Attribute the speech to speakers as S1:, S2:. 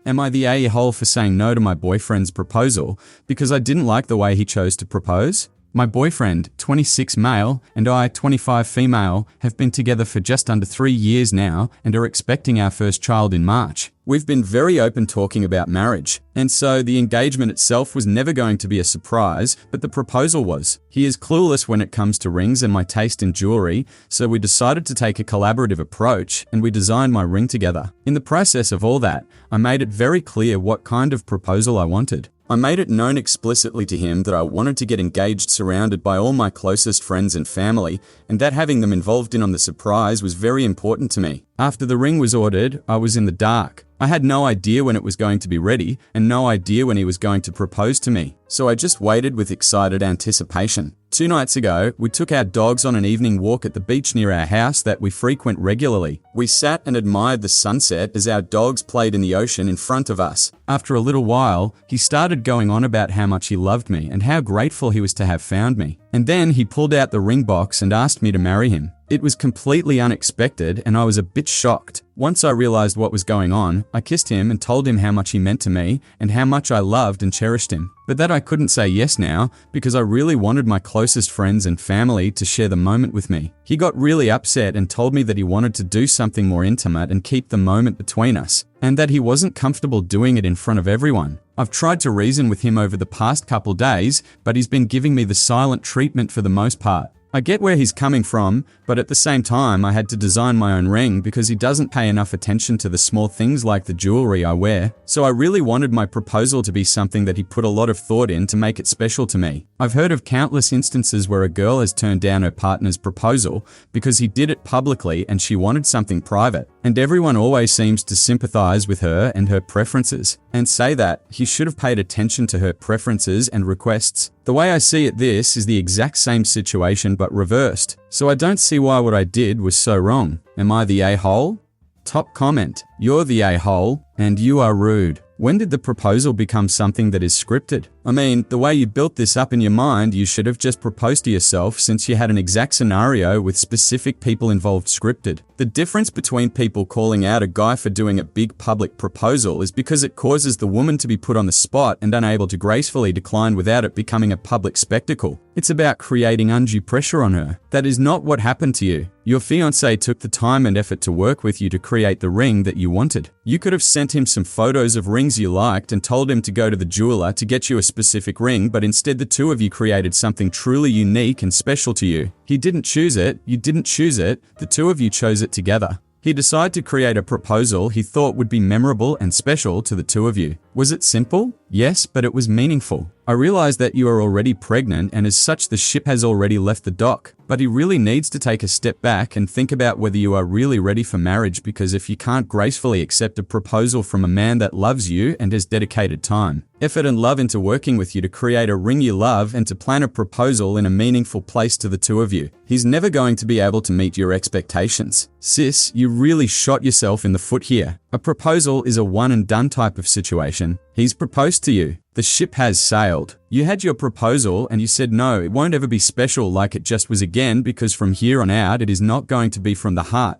S1: Am I the a-hole for saying no to my boyfriend's proposal because I didn't like the way he chose to propose? My boyfriend, 26 male, and I, 25 female, have been together for just under 3 years now and are expecting our first child in March. We've been very open talking about marriage, and so the engagement itself was never going to be a surprise, but the proposal was. He is clueless when it comes to rings and my taste in jewelry, so we decided to take a collaborative approach and we designed my ring together. In the process of all that, I made it very clear what kind of proposal I wanted. I made it known explicitly to him that I wanted to get engaged surrounded by all my closest friends and family, and that having them involved in on the surprise was very important to me. After the ring was ordered, I was in the dark. I had no idea when it was going to be ready, and no idea when he was going to propose to me. So I just waited with excited anticipation. 2 nights ago, we took our dogs on an evening walk at the beach near our house that we frequent regularly. We sat and admired the sunset as our dogs played in the ocean in front of us. After a little while, he started going on about how much he loved me and how grateful he was to have found me. And then he pulled out the ring box and asked me to marry him. It was completely unexpected and I was a bit shocked. Once I realized what was going on, I kissed him and told him how much he meant to me and how much I loved and cherished him. But that I couldn't say yes now because I really wanted my closest friends and family to share the moment with me. He got really upset and told me that he wanted to do something more intimate and keep the moment between us, and that he wasn't comfortable doing it in front of everyone. I've tried to reason with him over the past couple days, but he's been giving me the silent treatment for the most part. I get where he's coming from, but at the same time I had to design my own ring because he doesn't pay enough attention to the small things like the jewelry I wear. So I really wanted my proposal to be something that he put a lot of thought in to make it special to me. I've heard of countless instances where a girl has turned down her partner's proposal because he did it publicly and she wanted something private. And everyone always seems to sympathize with her and her preferences and say that he should have paid attention to her preferences and requests. The way I see it, this is the exact same situation but reversed. So I don't see why what I did was so wrong. Am I the a-hole? Top comment: you're the a-hole and you are rude. When did the proposal become something that is scripted? I mean, the way you built this up in your mind, you should have just proposed to yourself since you had an exact scenario with specific people involved scripted. The difference between people calling out a guy for doing a big public proposal is because it causes the woman to be put on the spot and unable to gracefully decline without it becoming a public spectacle. It's about creating undue pressure on her. That is not what happened to you. Your fiancé took the time and effort to work with you to create the ring that you wanted. You could have sent him some photos of rings you liked and told him to go to the jeweler to get you a specific ring, but instead the two of you created something truly unique and special to you. He didn't choose it, you didn't choose it, the two of you chose it together. He decided to create a proposal he thought would be memorable and special to the two of you. Was it simple? Yes, but it was meaningful. I realize that you are already pregnant and as such the ship has already left the dock, but he really needs to take a step back and think about whether you are really ready for marriage, because if you can't gracefully accept a proposal from a man that loves you and has dedicated time, effort and love into working with you to create a ring you love and to plan a proposal in a meaningful place to the two of you, he's never going to be able to meet your expectations. Sis, you really shot yourself in the foot here. A proposal is a one and done type of situation. He's proposed to you. The ship has sailed. You had your proposal and you said no, it won't ever be special like it just was again, because from here on out it is not going to be from the heart.